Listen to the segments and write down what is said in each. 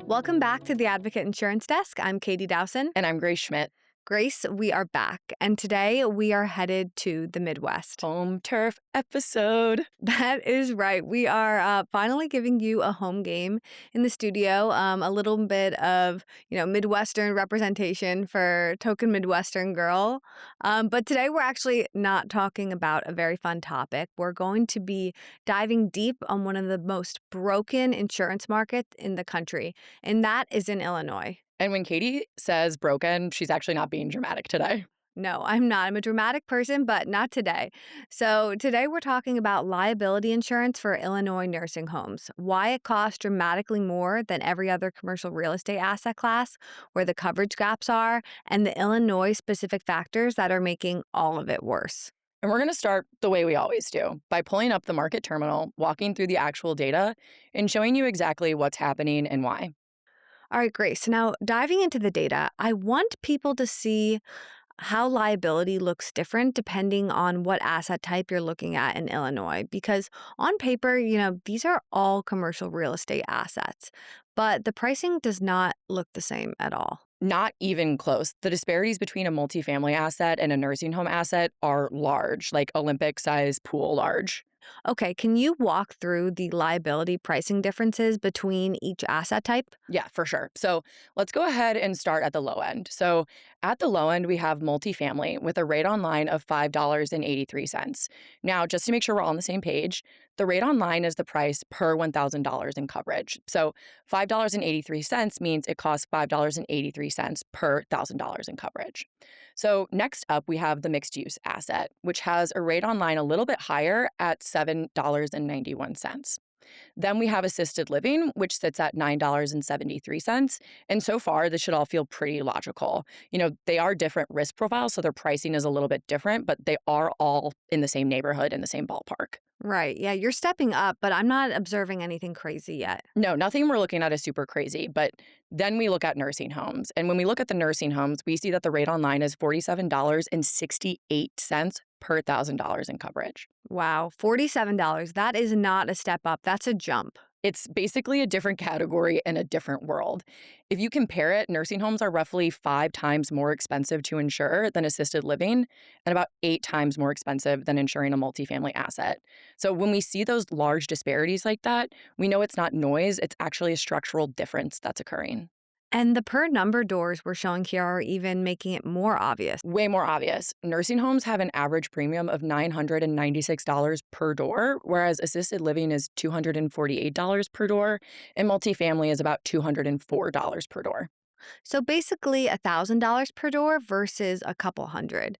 Welcome back to the Advocate Insurance Desk. I'm Katie Dowson. And I'm Grace Schmidt. Grace, we are back, and today we are headed to the Midwest. Home turf episode. That is right. We are finally giving you a home game in the studio, a little bit of, Midwestern representation for token Midwestern girl. But today we're actually not talking about a very fun topic. We're going to be diving deep on one of the most broken insurance markets in the country, and that is in Illinois. And when Katie says broken, she's actually not being dramatic today. No, I'm not. I'm a dramatic person, but not today. So, today we're talking about liability insurance for Illinois nursing homes, why it costs dramatically more than every other commercial real estate asset class, where the coverage gaps are, and the Illinois specific factors that are making all of it worse. And we're going to start the way we always do, by pulling up the market terminal, walking through the actual data, and showing you exactly what's happening and why. All right, Grace. Now, diving into the data, I want people to see how liability looks different depending on what asset type you're looking at in Illinois. Because on paper, these are all commercial real estate assets, but the pricing does not look the same at all. Not even close. The disparities between a multifamily asset and a nursing home asset are large, like Olympic size pool large. Okay, can you walk through the liability pricing differences between each asset type? Yeah, for sure. So let's go ahead and start at the low end. So at the low end, we have multifamily with a rate online of $5.83. Now, just to make sure we're all on the same page, the rate online is the price per $1,000 in coverage. So $5.83 means it costs $5.83 per $1,000 in coverage. So next up, we have the mixed use asset, which has a rate online a little bit higher at $7.91. Then we have assisted living, which sits at $9.73. And so far, this should all feel pretty logical. They are different risk profiles, so their pricing is a little bit different, but they are all in the same neighborhood, in the same ballpark. Right. Yeah, you're stepping up, but I'm not observing anything crazy yet. No, nothing we're looking at is super crazy. But then we look at nursing homes. And when we look at the nursing homes, we see that the rate online is $47.68 per $1,000 in coverage. Wow, $47. That is not a step up. That's a jump. It's basically a different category and a different world. If you compare it, nursing homes are roughly 5 times more expensive to insure than assisted living and about 8 times more expensive than insuring a multifamily asset. So when we see those large disparities like that, we know it's not noise, it's actually a structural difference that's occurring. And the per number doors we're showing here are even making it more obvious. Way more obvious. Nursing homes have an average premium of $996 per door, whereas assisted living is $248 per door, and multifamily is about $204 per door. So basically $1,000 per door versus a couple hundred.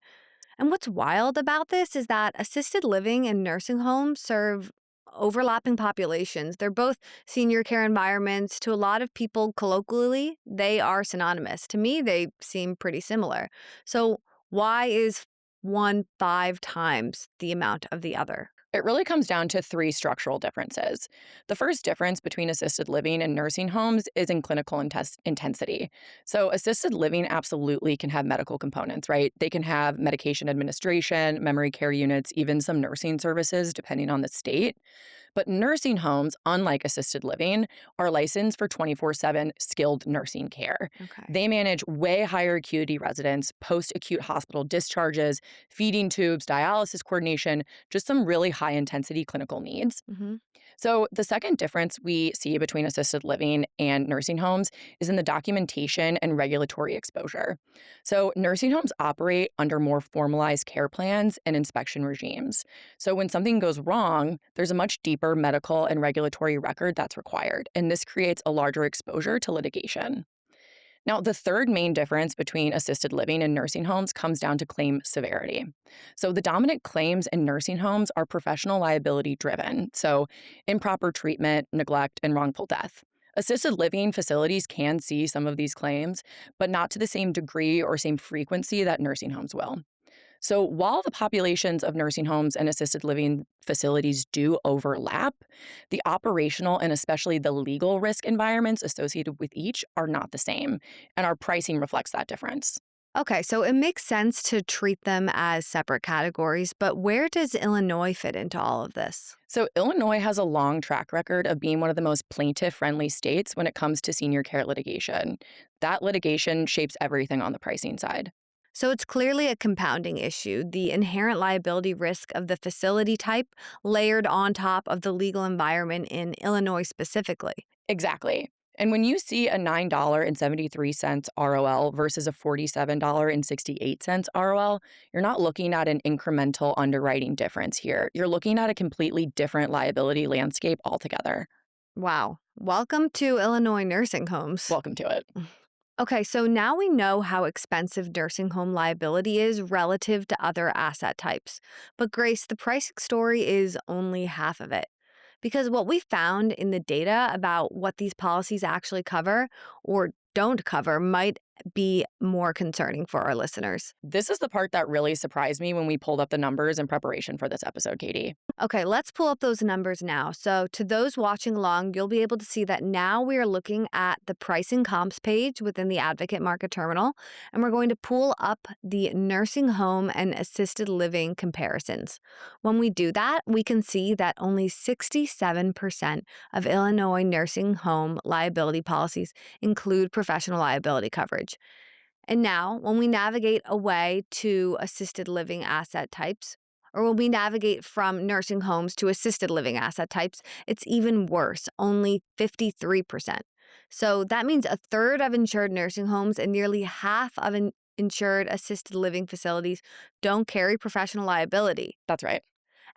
And what's wild about this is that assisted living and nursing homes serve overlapping populations. They're both senior care environments. To a lot of people, colloquially, they are synonymous. To me, they seem pretty similar. So why is one 5 times the amount of the other? It really comes down to 3 structural differences. The first difference between assisted living and nursing homes is in clinical intensity. So, assisted living absolutely can have medical components, right? They can have medication administration, memory care units, even some nursing services, depending on the state. But nursing homes, unlike assisted living, are licensed for 24/7 skilled nursing care. Okay. They manage way higher acuity residents, post acute hospital discharges, feeding tubes, dialysis coordination, just some really high intensity clinical needs. hmm So, the second difference we see between assisted living and nursing homes is in the documentation and regulatory exposure. So, nursing homes operate under more formalized care plans and inspection regimes. So, when something goes wrong, there's a much deeper medical and regulatory record that's required, and this creates a larger exposure to litigation. Now, the third main difference between assisted living and nursing homes comes down to claim severity. So, the dominant claims in nursing homes are professional liability driven, so improper treatment, neglect, and wrongful death. Assisted living facilities can see some of these claims, but not to the same degree or same frequency that nursing homes will. So, while the populations of nursing homes and assisted living facilities do overlap, the operational and especially the legal risk environments associated with each are not the same, and our pricing reflects that difference. Okay, so it makes sense to treat them as separate categories, but where does Illinois fit into all of this? So, Illinois has a long track record of being one of the most plaintiff friendly states when it comes to senior care litigation. That litigation shapes everything on the pricing side. So it's clearly a compounding issue, the inherent liability risk of the facility type layered on top of the legal environment in Illinois specifically. Exactly. And when you see a $9.73 ROL versus a $47.68 ROL, you're not looking at an incremental underwriting difference here. You're looking at a completely different liability landscape altogether. Wow. Welcome to Illinois nursing homes. Welcome to it. Okay, so now we know how expensive nursing home liability is relative to other asset types. But Grace, the pricing story is only half of it. Because what we found in the data about what these policies actually cover or don't cover might be more concerning for our listeners. This is the part that really surprised me when we pulled up the numbers in preparation for this episode, Katie. Okay, let's pull up those numbers now. So, to those watching along, you'll be able to see that now we are looking at the pricing comps page within the Advocate Market Terminal, and we're going to pull up the nursing home and assisted living comparisons. When we do that, we can see that only 67% of Illinois nursing home liability policies include professional liability coverage. And now, when we navigate away to assisted living asset types, or when we navigate from nursing homes to assisted living asset types, it's even worse, only 53%. So that means a third of insured nursing homes and nearly half of insured assisted living facilities don't carry professional liability. That's right.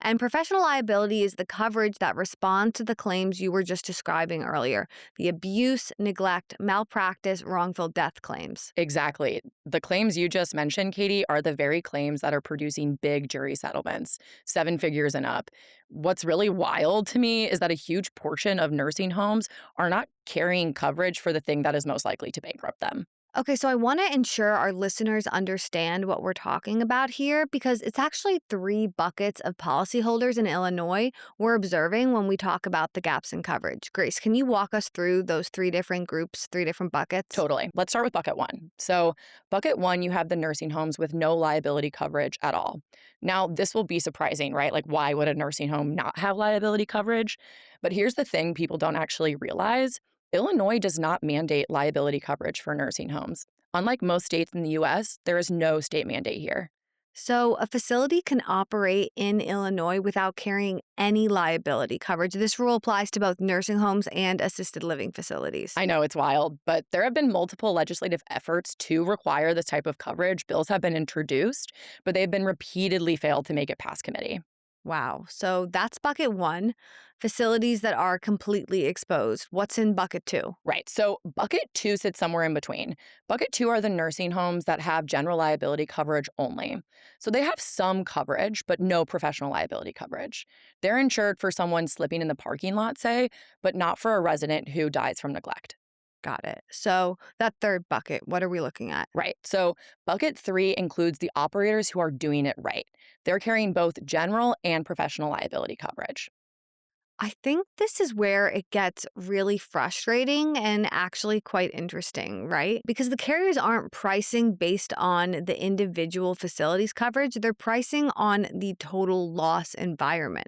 And professional liability is the coverage that responds to the claims you were just describing earlier, the abuse, neglect, malpractice, wrongful death claims. Exactly. The claims you just mentioned, Katie, are the very claims that are producing big jury settlements, seven figures and up. What's really wild to me is that a huge portion of nursing homes are not carrying coverage for the thing that is most likely to bankrupt them. Okay, so I want to ensure our listeners understand what we're talking about here because it's actually three buckets of policyholders in Illinois we're observing when we talk about the gaps in coverage. Grace, can you walk us through those three different groups, three different buckets? Totally. Let's start with bucket one. So, bucket one, you have the nursing homes with no liability coverage at all. Now, this will be surprising, right? Like, why would a nursing home not have liability coverage? But here's the thing people don't actually realize: Illinois does not mandate liability coverage for nursing homes. Unlike most states in the US, there is no state mandate here. So, a facility can operate in Illinois without carrying any liability coverage. This rule applies to both nursing homes and assisted living facilities. I know it's wild, but there have been multiple legislative efforts to require this type of coverage. Bills have been introduced, but they've been repeatedly failed to make it past committee. Wow. So, that's bucket one, facilities that are completely exposed. What's in bucket two? Right. So bucket two sits somewhere in between. Bucket two are the nursing homes that have general liability coverage only. So they have some coverage, but no professional liability coverage. They're insured for someone slipping in the parking lot, say, but not for a resident who dies from neglect. Got it. So, that third bucket, what are we looking at? Right. So bucket three includes the operators who are doing it right. They're carrying both general and professional liability coverage. I think this is where it gets really frustrating and actually quite interesting, right? Because the carriers aren't pricing based on the individual facilities coverage, they're pricing on the total loss environment,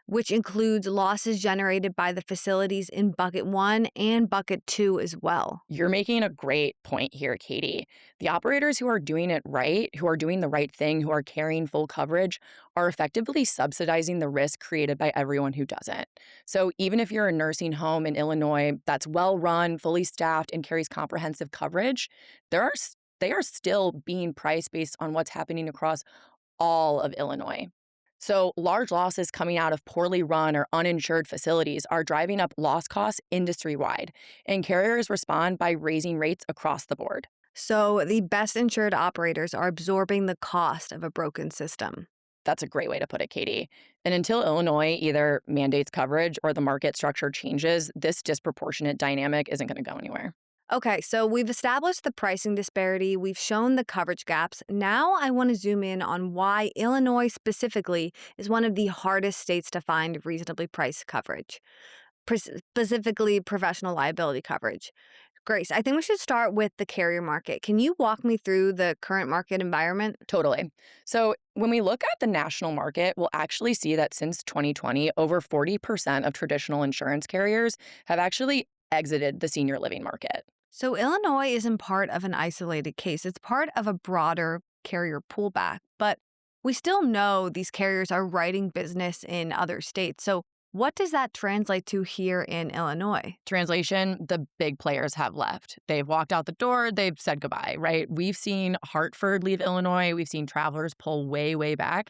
which includes losses generated by the facilities in bucket one and bucket two as well. You're making a great point here, Katie. The operators who are doing it right, who are doing the right thing, who are carrying full coverage, are effectively subsidizing the risk created by everyone who doesn't. So even if you're a nursing home in Illinois that's well run, fully staffed, and carries comprehensive coverage, they are still being priced based on what's happening across all of Illinois. So, large losses coming out of poorly run or uninsured facilities are driving up loss costs industry wide, and carriers respond by raising rates across the board. So the best insured operators are absorbing the cost of a broken system. That's a great way to put it, Katie. And until Illinois either mandates coverage or the market structure changes, this disproportionate dynamic isn't going to go anywhere. Okay, so we've established the pricing disparity, we've shown the coverage gaps. Now I want to zoom in on why Illinois specifically is one of the hardest states to find reasonably priced coverage, specifically professional liability coverage. Grace, I think we should start with the carrier market. Can you walk me through the current market environment? Totally. So, when we look at the national market, we'll actually see that since 2020, over 40% of traditional insurance carriers have actually exited the senior living market. So, Illinois isn't part of an isolated case, it's part of a broader carrier pullback. But we still know these carriers are writing business in other states. So, what does that translate to here in Illinois? Translation, the big players have left. They've walked out the door, they've said goodbye, right? We've seen Hartford leave Illinois, we've seen Travelers pull way, way back.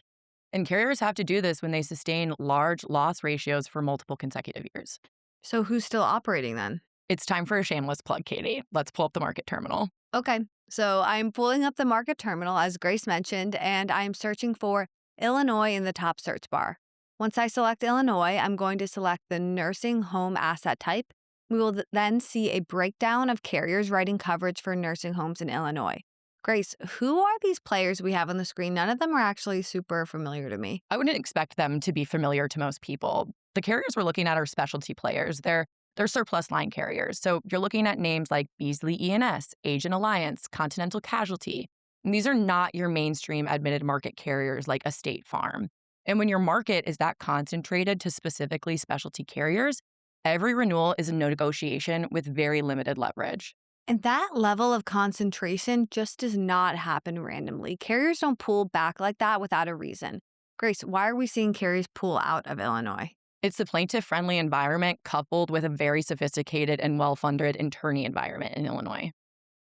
And carriers have to do this when they sustain large loss ratios for multiple consecutive years. So, who's still operating then? It's time for a shameless plug, Katie. Let's pull up the market terminal. Okay, so I'm pulling up the market terminal, as Grace mentioned, and I'm searching for Illinois in the top search bar. Once I select Illinois, I'm going to select the nursing home asset type. We will then see a breakdown of carriers writing coverage for nursing homes in Illinois. Grace, who are these players we have on the screen? None of them are actually super familiar to me. I wouldn't expect them to be familiar to most people. The carriers we're looking at are specialty players. They're surplus line carriers. So you're looking at names like Beasley E&S, Agent Alliance, Continental Casualty. And these are not your mainstream admitted market carriers like a State Farm. And when your market is that concentrated to specifically specialty carriers, every renewal is a negotiation with very limited leverage. And that level of concentration just does not happen randomly. Carriers don't pull back like that without a reason. Grace, why are we seeing carriers pull out of Illinois? It's the plaintiff friendly environment coupled with a very sophisticated and well funded attorney environment in Illinois.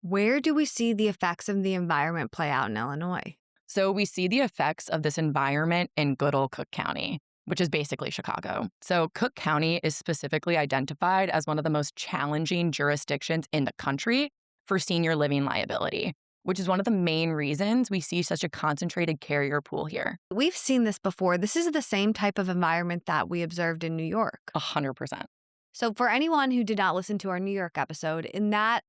Where do we see the effects of the environment play out in Illinois? So we see the effects of this environment in good old Cook County, which is basically Chicago. So Cook County is specifically identified as one of the most challenging jurisdictions in the country for senior living liability, which is one of the main reasons we see such a concentrated carrier pool here. We've seen this before. This is the same type of environment that we observed in New York. 100%. So, for anyone who did not listen to our New York episode, in that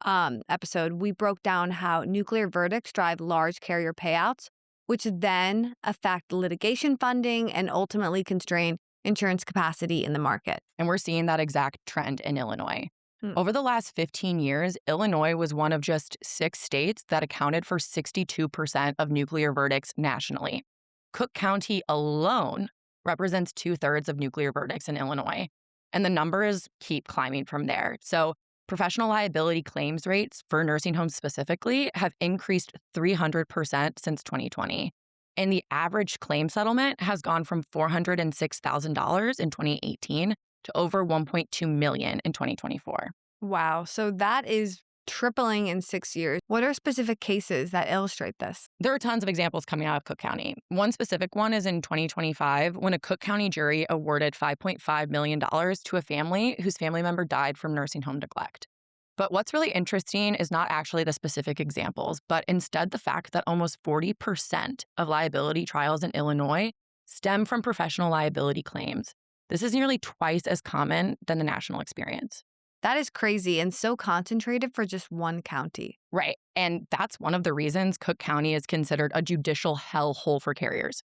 episode, we broke down how nuclear verdicts drive large carrier payouts, which then affect litigation funding and ultimately constrain insurance capacity in the market. And we're seeing that exact trend in Illinois. Hmm. Over the last 15 years, Illinois was one of just 6 states that accounted for 62% of nuclear verdicts nationally. Cook County alone represents 2/3 of nuclear verdicts in Illinois. And the numbers keep climbing from there. So, professional liability claims rates for nursing homes specifically have increased 300% since 2020. And the average claim settlement has gone from $406,000 in 2018 to over 1.2 million in 2024. Wow. So, that is tripling in 6 years. What are specific cases that illustrate this? There are tons of examples coming out of Cook County. One specific one is in 2025 when a Cook County jury awarded $5.5 million to a family whose family member died from nursing home neglect. But what's really interesting is not actually the specific examples, but instead the fact that almost 40% of liability trials in Illinois stem from professional liability claims. This is nearly twice as common than the national experience. That is crazy and so concentrated for just one county. Right. And that's one of the reasons Cook County is considered a judicial hellhole for carriers.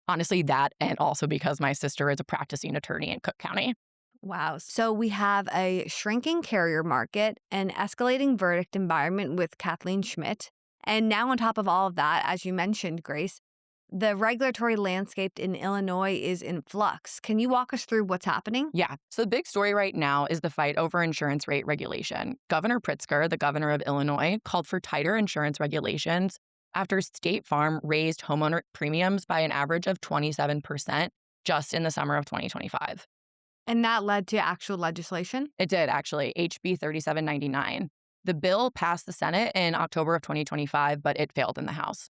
Honestly, that and also because my sister is a practicing attorney in Cook County. Wow. So we have a shrinking carrier market, an escalating verdict environment with Kathleen Schmidt. And now, on top of all of that, as you mentioned, Grace, the regulatory landscape in Illinois is in flux. Can you walk us through what's happening? Yeah. So the big story right now is the fight over insurance rate regulation. Governor Pritzker, the governor of Illinois, called for tighter insurance regulations after State Farm raised homeowner premiums by an average of 27% just in the summer of 2025. And that led to actual legislation? It did, actually, HB 3799. The bill passed the Senate in October of 2025, but it failed in the House.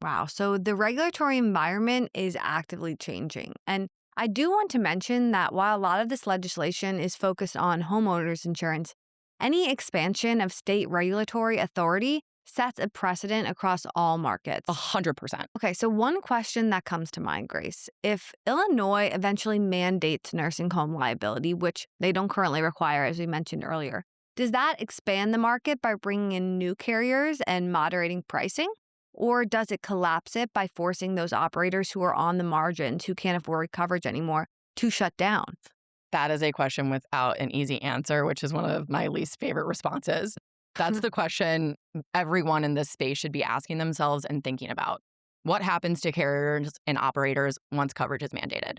Wow. So the regulatory environment is actively changing. And I do want to mention that while a lot of this legislation is focused on homeowners insurance, any expansion of state regulatory authority sets a precedent across all markets. 100%. Okay, so one question that comes to mind, Grace. If Illinois eventually mandates nursing home liability, which they don't currently require, as we mentioned earlier, does that expand the market by bringing in new carriers and moderating pricing? Or does it collapse it by forcing those operators who are on the margins, who can't afford coverage anymore, to shut down? That is a question without an easy answer, which is one of my least favorite responses. That's the question everyone in this space should be asking themselves and thinking about. What happens to carriers and operators once coverage is mandated?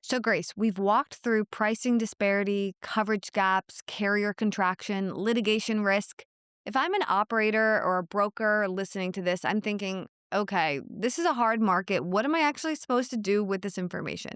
So, Grace, we've walked through pricing disparity, coverage gaps, carrier contraction, litigation risk. If I'm an operator or a broker listening to this, I'm thinking, okay, this is a hard market. What am I actually supposed to do with this information?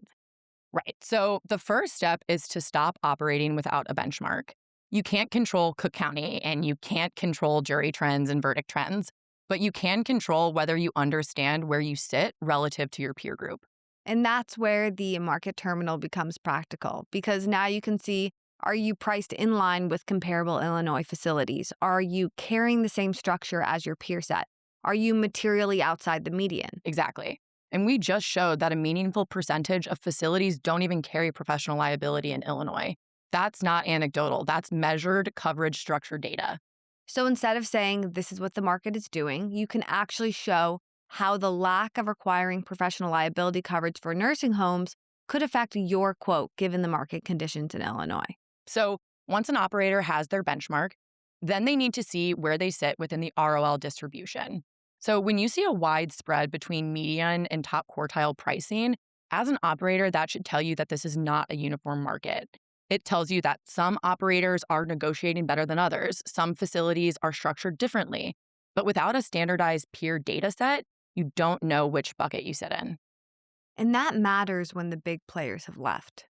Right. So the first step is to stop operating without a benchmark. You can't control Cook County and you can't control jury trends and verdict trends, but you can control whether you understand where you sit relative to your peer group. And that's where the market terminal becomes practical because now you can see, are you priced in line with comparable Illinois facilities? Are you carrying the same structure as your peer set? Are you materially outside the median? Exactly. And we just showed that a meaningful percentage of facilities don't even carry professional liability in Illinois. That's not anecdotal, that's measured coverage structure data. So instead of saying this is what the market is doing, you can actually show how the lack of requiring professional liability coverage for nursing homes could affect your quote given the market conditions in Illinois. So once an operator has their benchmark, then they need to see where they sit within the ROL distribution. So when you see a wide spread between median and top quartile pricing, as an operator, that should tell you that this is not a uniform market. It tells you that some operators are negotiating better than others, some facilities are structured differently. But without a standardized peer data set, you don't know which bucket you sit in. And that matters when the big players have left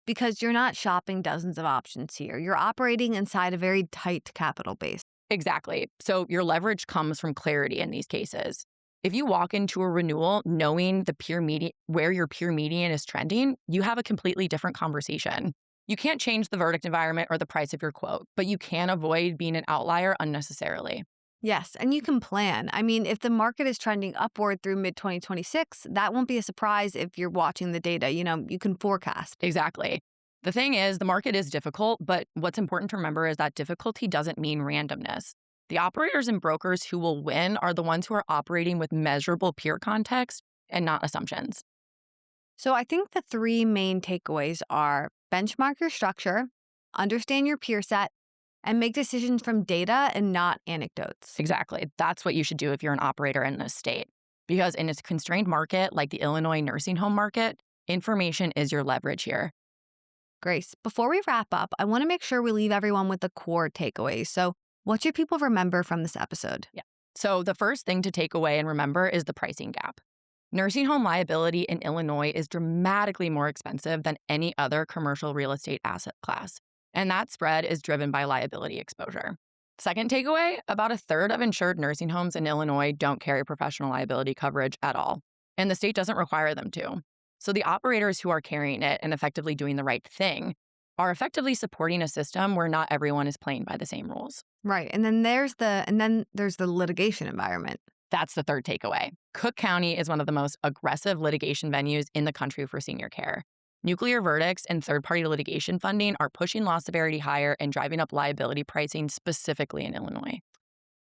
because you're not shopping dozens of options here. You're operating inside a very tight capital base. Exactly. So your leverage comes from clarity in these cases. If you walk into a renewal knowing the peer median where your peer median is trending, you have a completely different conversation. You can't change the verdict environment or the price of your quote, but you can avoid being an outlier unnecessarily. Yes, and you can plan. I mean, if the market is trending upward through mid 2026, that won't be a surprise if you're watching the data. You can forecast. Exactly. The thing is, the market is difficult, but what's important to remember is that difficulty doesn't mean randomness. The operators and brokers who will win are the ones who are operating with measurable peer context and not assumptions. So I think the three main takeaways are benchmark your structure, understand your peer set, and make decisions from data and not anecdotes. Exactly. That's what you should do if you're an operator in this state. Because in a constrained market like the Illinois nursing home market, information is your leverage here. Grace, before we wrap up, I want to make sure we leave everyone with the core takeaways. So, what should people remember from this episode? Yeah. So the first thing to take away and remember is the pricing gap. Nursing home liability in Illinois is dramatically more expensive than any other commercial real estate asset class. And that spread is driven by liability exposure. Second takeaway, about a third of insured nursing homes in Illinois don't carry professional liability coverage at all, and the state doesn't require them to. So the operators who are carrying it and effectively doing the right thing are effectively supporting a system where not everyone is playing by the same rules. Right. And then there's the litigation environment. That's the third takeaway. Cook County is one of the most aggressive litigation venues in the country for senior care. Nuclear verdicts and third party litigation funding are pushing loss severity higher and driving up liability pricing specifically in Illinois.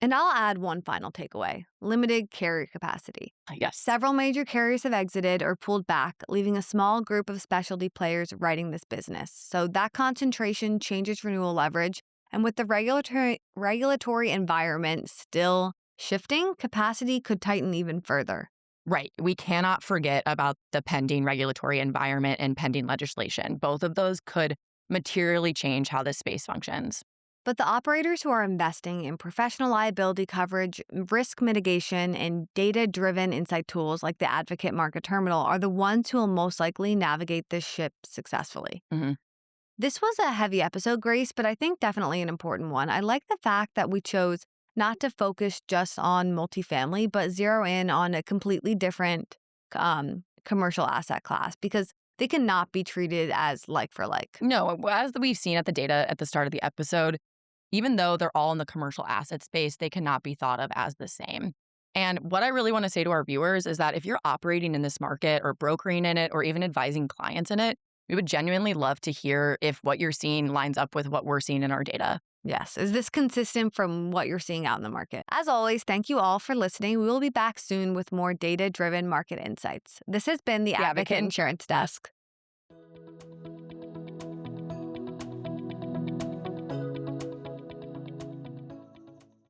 And I'll add one final takeaway limited carrier capacity. Yes. Several major carriers have exited or pulled back, leaving a small group of specialty players writing this business. So that concentration changes renewal leverage. And with the regulatory environment still shifting, capacity could tighten even further. Right. We cannot forget about the pending regulatory environment and pending legislation. Both of those could materially change how this space functions. But the operators who are investing in professional liability coverage, risk mitigation, and data driven insight tools like the Advocate Market Terminal are the ones who will most likely navigate this ship successfully. Mhm. This was a heavy episode, Grace, but I think definitely an important one. I like the fact that we chose not to focus just on multifamily, but zero in on a completely different commercial asset class because they cannot be treated as like for like. No, as we've seen at the data at the start of the episode, even though they're all in the commercial asset space, they cannot be thought of as the same. And what I really want to say to our viewers is that if you're operating in this market or brokering in it or even advising clients in it, we would genuinely love to hear if what you're seeing lines up with what we're seeing in our data. Yes. Is this consistent from what you're seeing out in the market? As always, thank you all for listening. We will be back soon with more data driven market insights. This has been the The Advocate Advocate Insurance Desk.